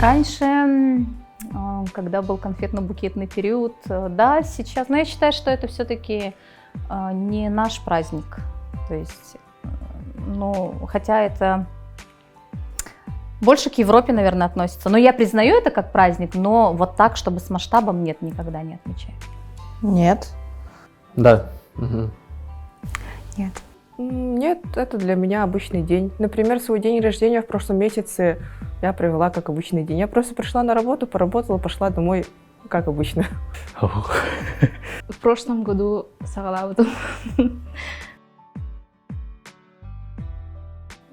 Раньше, когда был конфетно-букетный период, да, сейчас, но я считаю, что это все-таки не наш праздник. То есть, ну, хотя это больше к Европе, наверное, относится. Но я признаю это как праздник, но вот так, чтобы с масштабом, нет, никогда не отмечаю. Нет. Да. Угу. Нет. Нет, это для меня обычный день. Например, свой день рождения в прошлом месяце я провела как обычный день. Я просто пришла на работу, поработала, пошла домой, как обычно. В прошлом году сагалабыдым.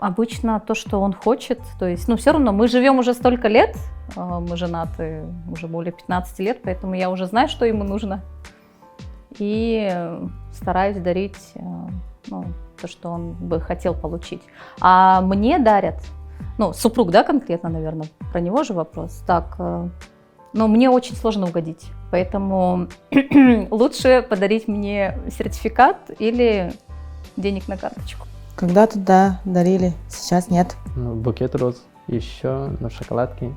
Обычно то, что он хочет, то есть, ну, все равно мы живем уже столько лет, мы женаты уже более 15 лет, поэтому я уже знаю, что ему нужно. И стараюсь дарить, ну, то, что он бы хотел получить. А мне дарят, ну, супруг, да, конкретно, наверное, про него же вопрос. Так, но мне очень сложно угодить, поэтому лучше подарить мне сертификат или денег на карточку. Когда-то, да, дарили, сейчас нет. Ну, букет роз, еще, ну, шоколадки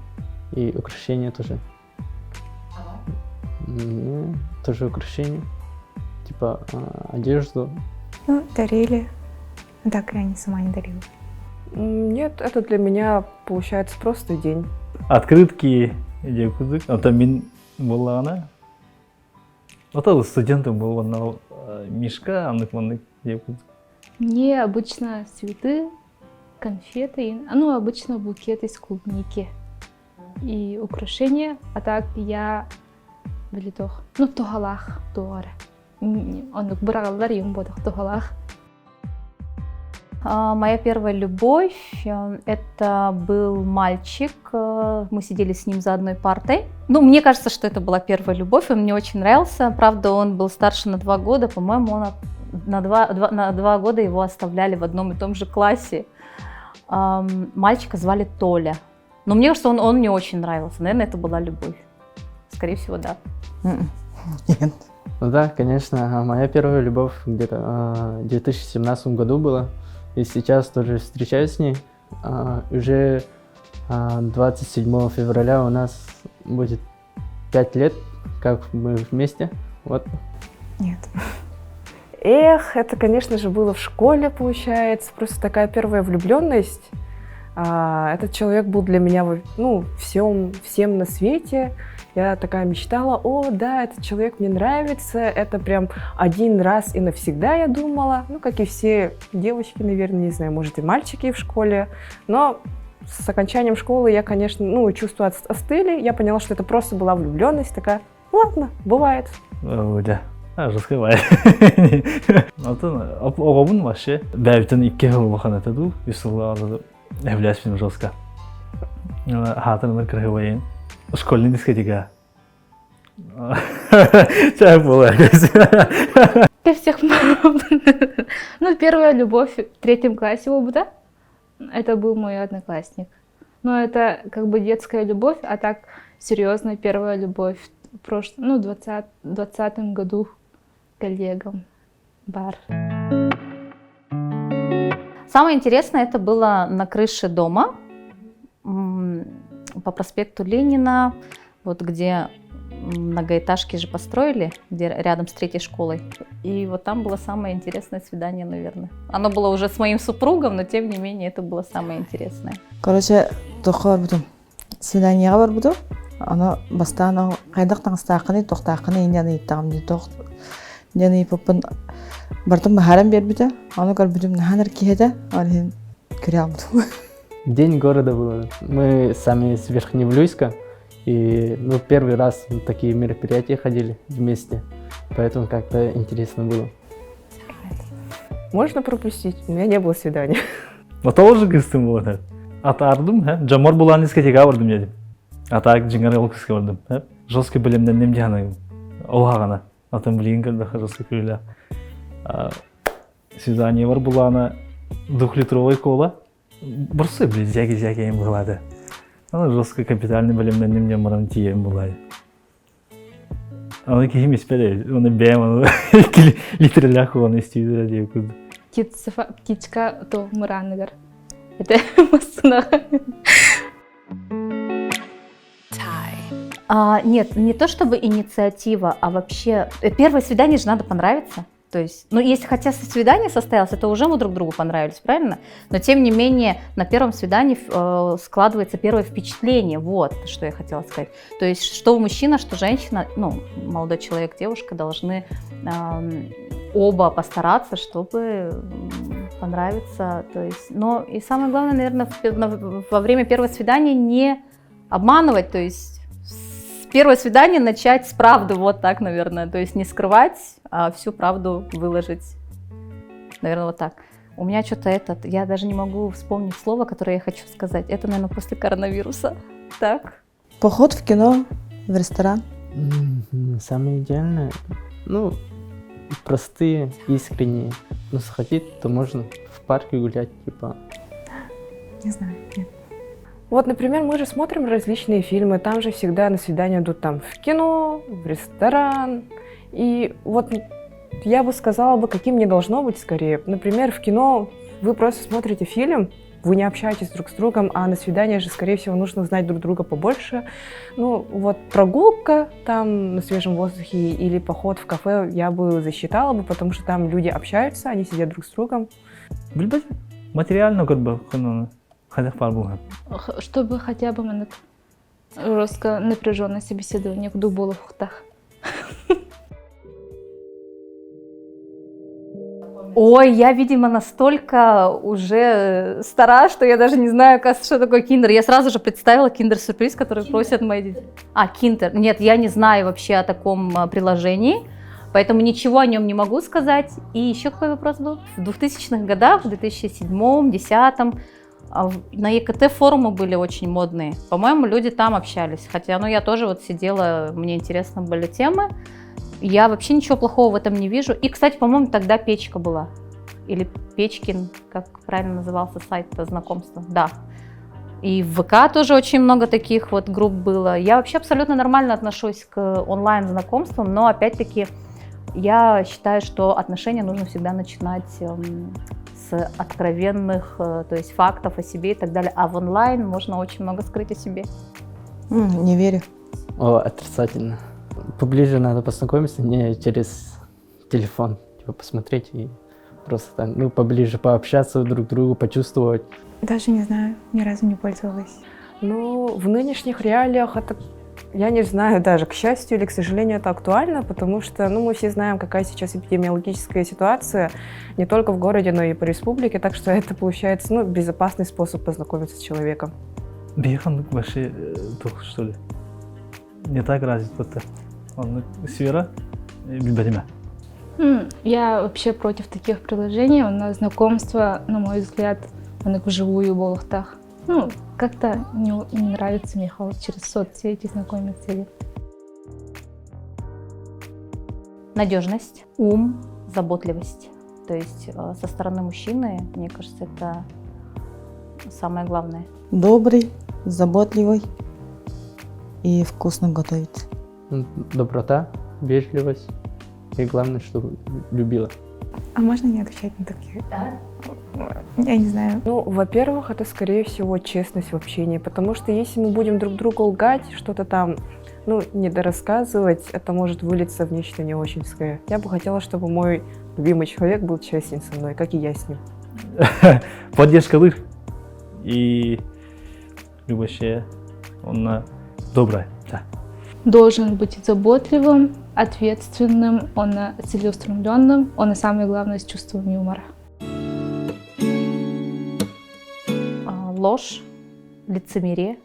и украшения тоже. Тоже украшения, типа одежду. Ну, дарили. Так, я сама не дарила. Нет, это для меня получается просто день. Открытки деп күздік. Ата мен болғана. Ата студентом был на мешка, аннык-маннык деп күздік. Мне обычно цветы, конфеты, ну, обычно букет из клубники и украшения, а так я билетох, ну, тогалах, тугар. Он брагаллар юм бодох тогалах. Моя первая любовь – это был мальчик, мы сидели с ним за одной партой. Ну, мне кажется, что это была первая любовь, он мне очень нравился. Правда, он был старше на 2 года, по-моему, он на 2 года его оставляли в одном и том же классе. Мальчика звали Толя. Но мне кажется, он мне очень нравился. Наверное, это была любовь. Скорее всего, да. Нет. Ну да, конечно, моя первая любовь где-то в 2017 году была. И сейчас тоже встречаюсь с ней. Уже 27 февраля у нас будет 5 лет, как мы вместе. Вот. Нет. Эх, это, конечно же, было в школе, получается. Просто такая первая влюбленность. Этот человек был для меня, ну, всем на свете. Я такая мечтала, о, да, этот человек мне нравится. Это прям один раз и навсегда, я думала. Ну, как и все девочки, наверное, не знаю, может, и мальчики в школе. Но с окончанием школы я, конечно, ну, чувства остыли. Я поняла, что это просто была влюбленность. Такая, ладно, бывает. Да. Раскрывай. Оғабын вообще. Бәбітін 2 жыл бақан етеді, 3 жылға азады. Являюсь жестко. Хатырны крываен. Школьный дискотека. Чай было. Для всех ну, первая любовь в 3 классе опыта. Это был мой одноклассник. Но это как бы детская любовь, а так серьезная первая любовь в прошлом, ну, 2020 году коллегам бар. Самое интересное это было на крыше дома по проспекту Ленина, вот где многоэтажки же построили, где рядом с 3-й школой. И вот там было самое интересное свидание, наверное. Оно было уже с моим супругом, но тем не менее это было самое интересное. Короче, тоқы бұдым. Свиданиеға бар бұды. Аны бастан қайдақ таңыстақыны, тоқтақыны индяны иттағым де тоқ. Индяны иппын бартым бахарам бер бұды. Аны көр бұдым наханар кейді. Аны көре алмыды. День города был. Мы сами с Верхневлюйска. И ну, первый раз на такие мероприятия ходили вместе. Поэтому как-то интересно было. Можно пропустить? У меня не было свидания. Ата уже кыстым болды. Ата ардым, жамор булан дискотека бардым дедім. Ата жиңар олкысқа бардым. Жестко білімден немде ғана олғағана. Атам білген кірді жестко күлі. Свидание бар булана 2-литровой кола. Бұрсы білі зәке ең болады. Ана жестко капитальный білімден немде марам тием болады. Ана кейім еспеді, оны бәйім, аны 2 литрлях оны істейді деп күлді. Птичка то мыраныгар. Это массунага. Нет, не то чтобы инициатива, а вообще первое свидание же надо понравиться. То есть, ну, если хотя свидание состоялось, это уже мы друг другу понравились, правильно? Но тем не менее на первом свидании складывается первое впечатление. Вот что я хотела сказать. То есть, что мужчина, что женщина, ну, молодой человек, девушка должны оба постараться, чтобы понравиться. То есть, но и самое главное, наверное, во время первого свидания не обманывать, то есть первое свидание начать с правды, вот так, наверное. То есть не скрывать, а всю правду выложить. Наверное, вот так. У меня что-то я даже не могу вспомнить слово, которое я хочу сказать. Это, наверное, после коронавируса. Так. Поход в кино, в ресторан. Самое идеальное, ну, простые, искренние. Но сходить, то можно в парке гулять, типа. Не знаю, нет. Вот, например, мы же смотрим различные фильмы, там же всегда на свидание идут там в кино, в ресторан. И вот я бы сказала, каким не должно быть скорее. Например, в кино вы просто смотрите фильм, вы не общаетесь друг с другом, а на свидание же, скорее всего, нужно знать друг друга побольше. Ну, вот прогулка там на свежем воздухе или поход в кафе я бы засчитала бы, потому что там люди общаются, они сидят друг с другом. Билбейм. Материально как бы хадах бар булган. Чтобы хотя бы мы жестко напряженное собеседование в дуболых хутах. Ой, я, видимо, настолько уже стара, что я даже не знаю, что такое киндер. Я сразу же представила киндер-сюрприз, который просят мои дети. Киндер. Нет, я не знаю вообще о таком приложении, поэтому ничего о нем не могу сказать. И еще какой вопрос был? В 2000-х годах, в 2007-2010 на ЕКТ форумы были очень модные. По-моему, люди там общались. Хотя, я тоже вот сидела, мне интересны были темы. Я вообще ничего плохого в этом не вижу. И, кстати, по-моему, тогда Печка была. Или Печкин, как правильно назывался сайт знакомства. Да. И в ВК тоже очень много таких вот групп было. Я вообще абсолютно нормально отношусь к онлайн-знакомствам, но, опять-таки, я считаю, что отношения нужно всегда начинать с откровенных, то есть фактов о себе и так далее. А в онлайн можно очень много скрыть о себе. Не верю. Отрицательно. Поближе надо познакомиться, не через телефон, типа посмотреть и просто так, поближе пообщаться друг к другу, почувствовать. Даже не знаю, ни разу не пользовалась. Ну, в нынешних реалиях это, я не знаю даже, к счастью или к сожалению, это актуально, потому что, мы все знаем, какая сейчас эпидемиологическая ситуация, не только в городе, но и по республике, так что это получается, безопасный способ познакомиться с человеком. Бейхан вообще тух, что ли? Не так развит вот сфера билбейм. Я вообще против таких приложений. У нас знакомство, на мой взгляд, вживую болухтах. Как-то не нравится мне через соцсети знакомиться. Надежность, ум, заботливость. То есть со стороны мужчины, мне кажется, это самое главное. Добрый, заботливый и вкусно готовить. Доброта, вежливость и главное, чтобы любила. А можно не отвечать на такие? Да. Я не знаю. Во-первых, это, скорее всего, честность в общении, потому что если мы будем друг другу лгать, что-то там, недорассказывать, это может вылиться в нечто не очинское. Я бы хотела, чтобы мой любимый человек был честен со мной, как и я с ним. Поддержка и любовь, она добрая. Да. Должен быть заботливым, ответственным, он целеустремленным, он и самое главное с чувством юмора. Ложь, лицемерие,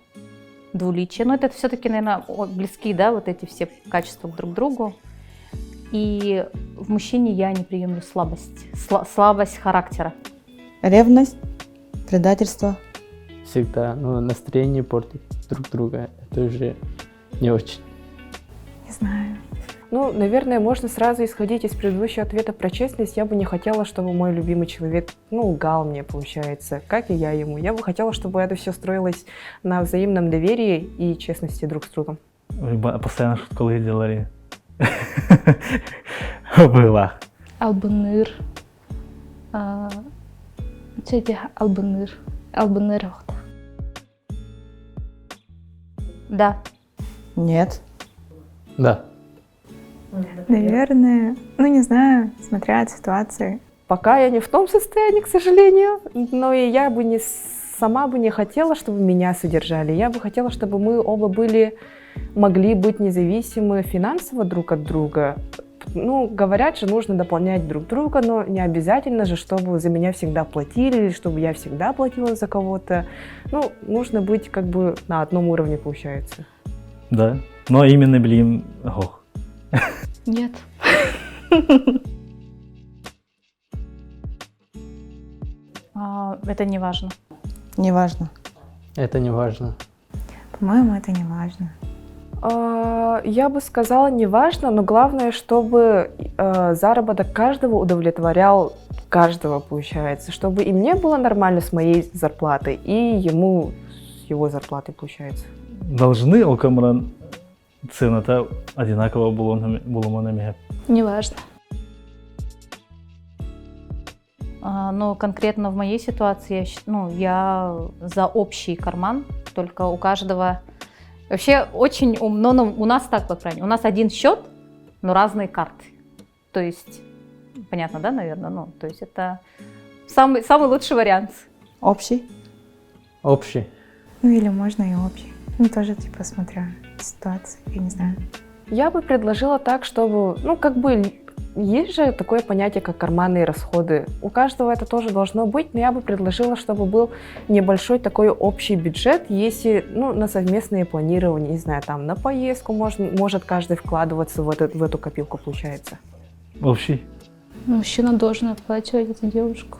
двуличие. Но это все-таки, наверное, близки, да, вот эти все качества друг к другу. И в мужчине я не приемлю слабость, слабость характера. Ревность, предательство. Всегда, настроение портить друг друга, это уже не очень. Не знаю. Наверное, можно сразу исходить из предыдущего ответа про честность. Я бы не хотела, чтобы мой любимый человек, лгал мне, получается, как и я ему. Я бы хотела, чтобы это все строилось на взаимном доверии и честности друг с другом. Постоянно шутку делали. Было. Албаныр. Албаныр. Да. Нет. Да. Наверное, ну не знаю, смотря от ситуации. Пока я не в том состоянии, к сожалению, но и я бы сама бы не хотела, чтобы меня содержали. Я бы хотела, чтобы мы оба могли быть независимы финансово друг от друга. Ну, говорят же, нужно дополнять друг друга, но не обязательно же, чтобы за меня всегда платили, или чтобы я всегда платила за кого-то. Ну, нужно быть как бы на одном уровне, получается. Да. Но именно блин, ох. Нет. Это не важно. Неважно. Это не важно. По-моему, это не важно. Я бы сказала, не важно, но главное, чтобы заработок каждого удовлетворял каждого, получается. Чтобы и мне было нормально с моей зарплатой, и ему с его зарплатой, получается. Должны окамран цената одинаково булуманами. Не важно. Но конкретно в моей ситуации я за общий карман, только у каждого... Вообще очень умно, но у нас так, по крайней мере, у нас один счет, но разные карты. То есть, понятно, да, наверное? Ну, то есть это самый лучший вариант. Общий? Общий. Ну или можно и общий. Ну тоже типа смотря ситуацию, я не знаю. Я бы предложила так, чтобы, ну, как бы, есть же такое понятие, как карманные расходы. У каждого это тоже должно быть, но я бы предложила, чтобы был небольшой такой общий бюджет, если, ну, на совместное планирование, не знаю, там, на поездку может каждый вкладываться в эту копилку, получается. Общий. Мужчина должен оплачивать эту девушку.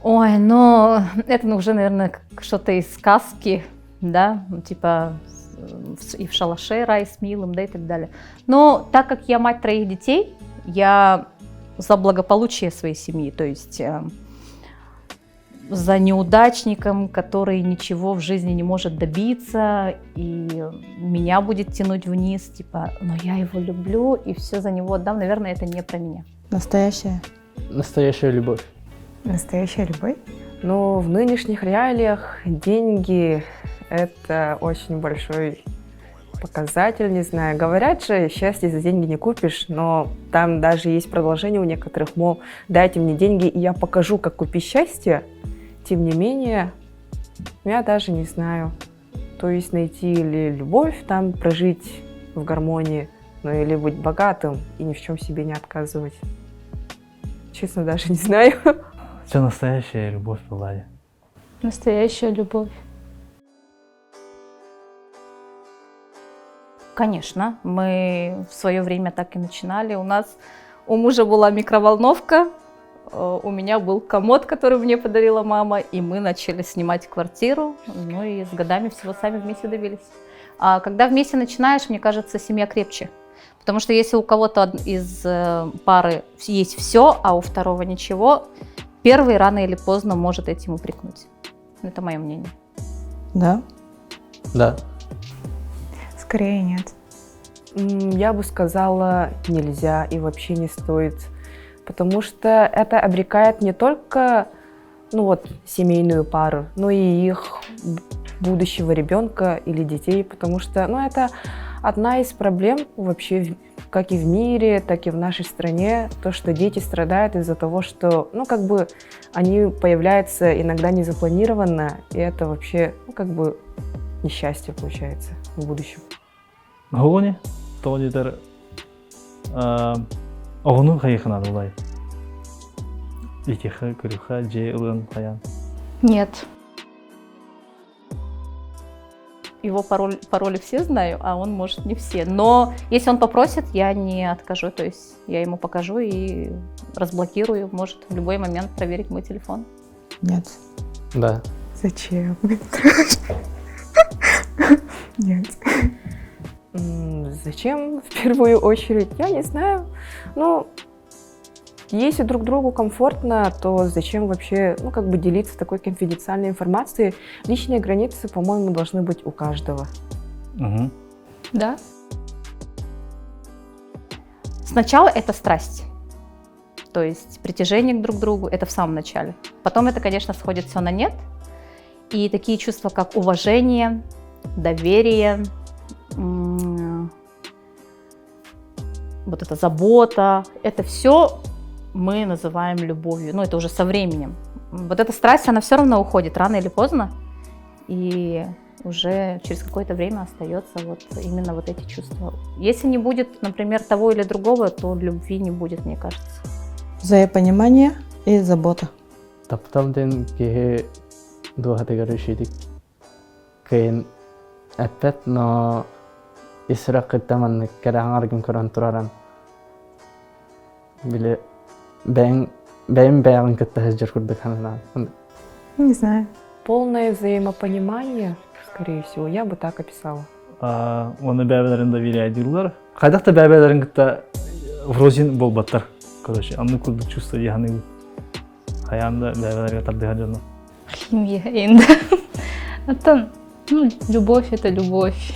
Ой, но это уже, наверное, что-то из сказки, да, ну, типа и в шалаше рай с милым, да, и так далее. Но так как я мать 3 детей, я за благополучие своей семьи, то есть за неудачником, который ничего в жизни не может добиться, и меня будет тянуть вниз, типа, но я его люблю, и все за него отдам, наверное, это не про меня. Настоящая? Настоящая любовь. Настоящая любовь? Но в нынешних реалиях деньги – это очень большой показатель, не знаю. Говорят же, счастье за деньги не купишь, но там даже есть продолжение у некоторых, мол, дайте мне деньги, и я покажу, как купить счастье. Тем не менее, я даже не знаю. То есть найти или любовь, там прожить в гармонии, ну или быть богатым и ни в чем себе не отказывать. Честно, даже не знаю. Что настоящая любовь была? Настоящая любовь. Конечно, мы в свое время так и начинали. У мужа была микроволновка, у меня был комод, который мне подарила мама, и мы начали снимать квартиру, ну и с годами всего сами вместе добились. А когда вместе начинаешь, мне кажется, семья крепче. Потому что если у кого-то из пары есть все, а у второго ничего, первый рано или поздно может этим упрекнуть. Это мое мнение. Да? Да. Скорее нет. Я бы сказала, нельзя и вообще не стоит. Потому что это обрекает не только, ну вот, семейную пару, но и их будущего ребенка или детей. Потому что, ну, это одна из проблем вообще, как и в мире, так и в нашей стране, то, что дети страдают из-за того, что, ну, как бы, они появляются иногда незапланированно, и это вообще, ну, как бы, несчастье получается в будущем. Гони, то дитер. Огну хайхана дулай. Итиха, крюха, джейлен, хаян. Нет. Его пароли все знаю, а он может не все. Но если он попросит, я не откажу. То есть я ему покажу и разблокирую. Может в любой момент проверить мой телефон. Нет. Да. Зачем? Нет. Зачем в первую очередь? Я не знаю. Ну, если друг другу комфортно, то зачем вообще, ну, как бы делиться такой конфиденциальной информацией? Личные границы, по-моему, должны быть у каждого. Угу. Да? Сначала это страсть. То есть притяжение к друг другу, это в самом начале. Потом это, конечно, сходит все на нет. И такие чувства, как уважение, доверие, вот эта забота, это все мы называем любовью. Ну, это уже со временем. Вот эта страсть, она все равно уходит рано или поздно, и уже через какое-то время остается вот именно вот эти чувства. Если не будет, например, того или другого, то любви не будет, мне кажется. Взаимопонимание и забота. Таптам ден кеhe dua kategori şidik. Kain epet no israk kitaman kadang argim koran turaran. Bile ben kita hajar kurdak hanana. Не знаю. Полное взаимопонимание, скорее всего, я бы так описала. Оны бәбелерин доверяй дилар. Кайдакта бәбелерин кытта врозин болбаттар. Короче, аны курдук чувство дияны. Хаянда бәбелерге тардыга жана. Химия, инда. Ну, любовь — это любовь.